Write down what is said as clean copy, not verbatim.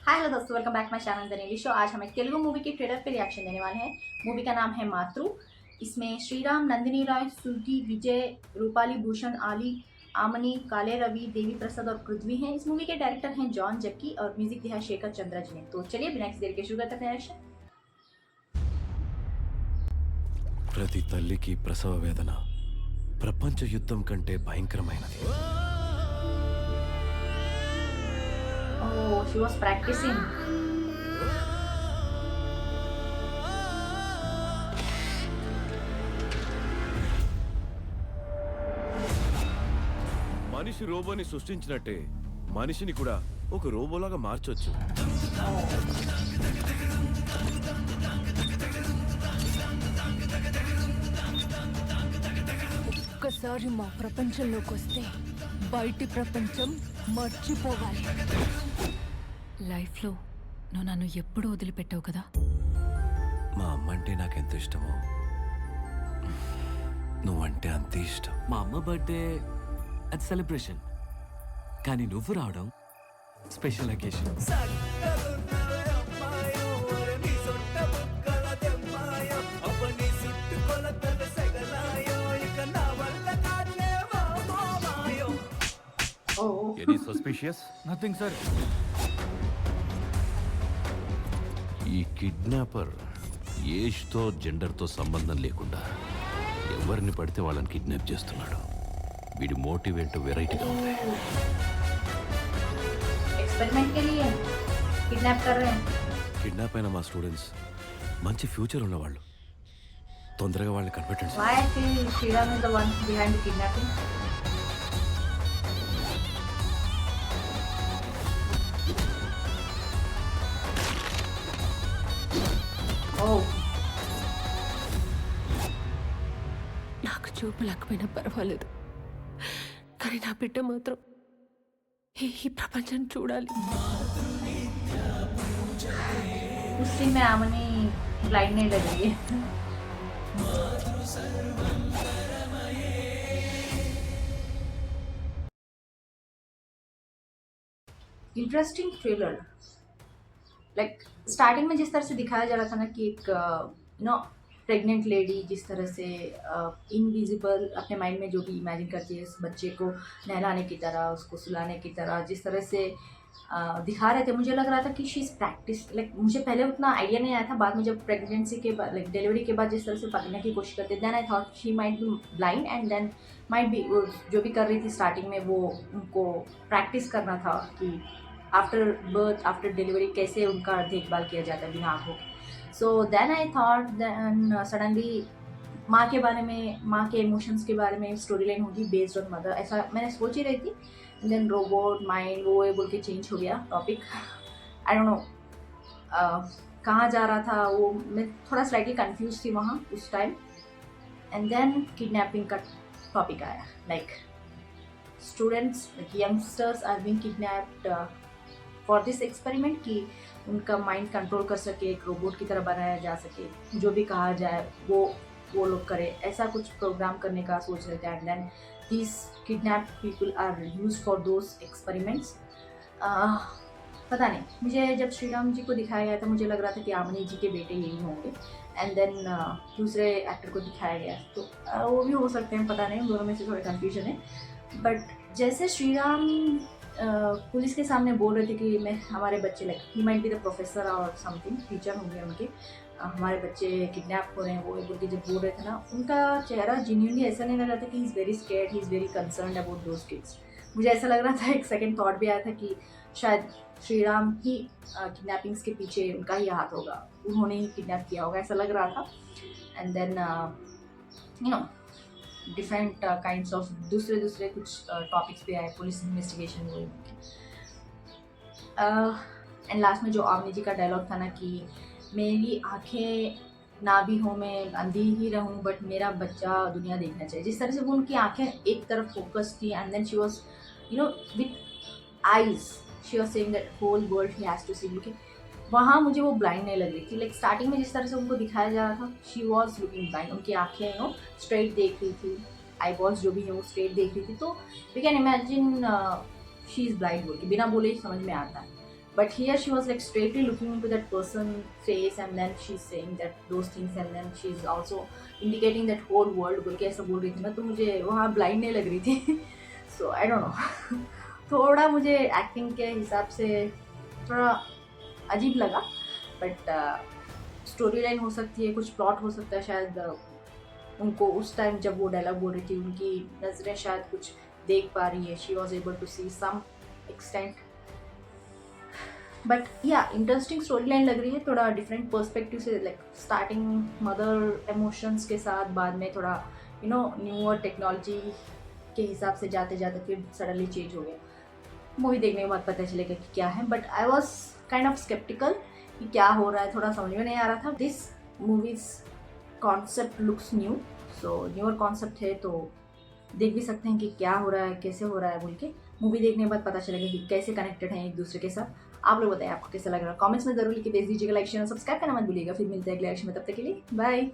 हाय hello दोस्तों, welcome back my channel the Nelly show. आज हम एक तेलुगु मूवी के ट्रेलर पे रिएक्शन देने वाले हैं। मूवी का नाम है मातृ। इसमें श्रीराम, नंदिनी रॉय, सुगी, विजय, रूपाली भूषण, आली, आमनी, काले रवि, देवी प्रसाद और पृथ्वी हैं। इस मूवी के डायरेक्टर हैं जॉन जक्की और म्यूजिक दिया है शेखर चंद्रा जी ने। तो चलिए बिना किसी देर के शुरू करते हैं रिएक्शन। ప్రతి తల్లికి ప్రసవ వేదన ప్రపంచ యుద్ధం కంటే భయంకరమైనది. ओह, शी वाज प्रैक्टिसिंग। మనిషి రోబోని సృష్టించినట్టే మనిషిని కూడా ఒక రోబోలాగా మార్చొచ్చు. ఒక్కసారి మా ప్రపంచంలోకి వస్తే బయటి ప్రపంచం మర్చిపోవాలి. లైఫ్లో నువ్వు నన్ను ఎప్పుడు వదిలిపెట్టావు కదా. మా అమ్మ అంటే నాకెంత ఇష్టమో నువ్వంటే అంతే ఇష్టం. మా అమ్మ బర్త్డే అది సెలబ్రేషన్, కానీ నువ్వు రావడం స్పెషల్ అకేషన్. ओह, ఎనీ సస్పిషియస్? Nothing sir. ఈ కిడ్నాపర్ ఏజ్తో జెండర్తో సంబంధం లేకుండా ఎవరిని పడితే వాళ్ళని కిడ్నాప్ చేస్తున్నాడు. వీడి మోటివ్ ఏంటో వెరైటీగా ఉంది. एक्सपेरिमेंट के लिए किडनैप कर रहे हैं। కిడ్నాప్ అయిన మా స్టూడెంట్స్ మంచి ఫ్యూచర్ ఉన్నవాళ్ళు. తొందరగా వాళ్ళని కనిపెట్టండి. Why I feel Sriram is the one behind the kidnapping? Oh, నాకు చూపు లేకపోయినా పర్వాలేదు, కానీ నా బిడ్డ మాత్రం ఈ ప్రపంచం చూడాలి. उस सीन में आमनी ब्लाइंड नहीं लग रही है। Interesting trailer. लाइक स्टार्टिंग में जिस तरह से दिखाया जा रहा था ना कि एक प्रेग्नेंट लेडी जिस तरह से इनविजिबल अपने माइंड में जो भी इमेजिन करती है उस बच्चे को नहलाने की तरह, उसको सुलाने की तरह, जिस तरह से दिखा रहे थे, मुझे लग रहा था कि शी इज़ प्रैक्टिस। लाइक मुझे पहले उतना आइडिया नहीं आया था, बाद में जब प्रेगनेंसी के बाद लाइक डिलीवरी के बाद जिस तरह से पकड़ने की कोशिश करते, then I thought she might be blind and then might be जो भी कर रही थी स्टार्टिंग में वो उनको प्रैक्टिस करना था कि आफ्टर बर्थ, आफ्टर डिलीवरी कैसे उनका देखभाल किया जाता है बिना आँखों के। So then I thought, then suddenly माँ के बारे में, माँ के इमोशंस के बारे में स्टोरी लाइन होगी बेस्ड ऑन मदर, ऐसा मैंने सोच ही रही थी। देन रोबोट माइंड वो ये बोल के चेंज हो गया टॉपिक। आई डोंट नो कहाँ जा रहा था वो, मैं थोड़ा स्लाइटली कंफ्यूज थी वहाँ उस टाइम। एंड देन किडनैपिंग का टॉपिक आया। Like students, like youngsters are being kidnapped for this experiment कि उनका माइंड कंट्रोल कर सके, एक रोबोट की तरह बनाया जा सके, जो भी कहा जाए वो लोग करे, ऐसा कुछ प्रोग्राम करने का सोच रहे थे। And then these kidnap people are use for those experiments. पता नहीं, मुझे जब श्रीराम जी को दिखाया गया था मुझे लग रहा था कि आमनी जी के बेटे यही होंगे। एंड देन दूसरे एक्टर को दिखाया गया तो वो भी हो सकते हैं, पता नहीं, उन दोनों में से थोड़ा कन्फ्यूजन है। बट जैसे श्रीराम पुलिस के सामने बोल रहे थे कि मैं हमारे बच्चे, like he might be the professor और समथिंग, टीचर होंगे उनके, हमारे बच्चे किडनैप हो रहे हैं, वो बोल के जब बोल रहे थे ना, उनका चेहरा जेन्युइनली ऐसा नहीं लग रहा था कि he is very scared, he is very concerned about those kids. मुझे ऐसा लग रहा था, एक सेकंड थॉट भी आया था कि शायद श्रीराम ही किडनैपिंग्स के पीछे उनका ही हाथ होगा, उन्होंने ही किडनैप किया होगा, ऐसा लग रहा था। And then different kinds of दूसरे कुछ टॉपिक्स पे आए, पुलिस इन्वेस्टिगेशन हुई। एंड लास्ट में जो आमनी जी का डायलॉग था ना कि मेरी आंखें ना भी हो, मैं अंधी ही रहूं, बट मेरा बच्चा दुनिया देखना चाहिए, जिस तरह से वो उनकी आंखें एक तरफ फोकस थी and then she was with eyes, she was saying that whole world he has to see. Looking वहाँ मुझे वो ब्लाइंड नहीं लग रही थी। लाइक स्टार्टिंग में जिस तरह से उनको दिखाया जा रहा था, शी वॉज लुकिंग ब्लाइंड, उनकी आंखें स्ट्रेट देख रही थी, आई बॉल्स जो भी है वो स्ट्रेट देख रही थी। तो we can imagine she is blind बोल के, बिना बोले ही समझ में आता है। But here she was like straightly looking into that person's face, and then she's saying that those things, and then she's also indicating that whole world बोल के ऐसा बोल रही थी ना, तो मुझे वहाँ ब्लाइंड नहीं लग रही थी. सो आई डोंट नो. थोड़ा मुझे एक्टिंग के हिसाब से थोड़ा अजीब लगा, बट स्टोरी लाइन हो सकती है, कुछ प्लॉट हो सकता है शायद. उनको उस टाइम जब वो डायलॉग बोल रही थी उनकी नज़रें शायद कुछ देख पा रही है. She was able to see some extent. But या इंटरेस्टिंग स्टोरी लाइन लग रही है, थोड़ा डिफरेंट पर्सपेक्टिव से. लाइक स्टार्टिंग मदर इमोशंस के साथ, बाद में थोड़ा न्यूअर टेक्नोलॉजी के हिसाब से जाते जाते फिर सडनली चेंज हो गया. मूवी देखने के बाद पता चलेगा कि क्या है, but I was kind of sceptical कि क्या हो रहा है, थोड़ा समझ में नहीं आ रहा था. This movies concept looks new, so newer concept है तो देख भी सकते हैं कि क्या हो रहा है, कैसे हो रहा है बोल के. मूवी देखने के बाद पता चलेगा कि कैसे कनेक्टेड हैं एक दूसरे के साथ. आप लोग बताइए आपको कैसा लग रहा है, कमेंट्स में जरूर लिख के भेज दीजिएगा. लाइक शेयर और सब्सक्राइब करना मत भूलिएगा. फिर मिलते हैं अगले एक्शन में, तब तक के लिए बाय.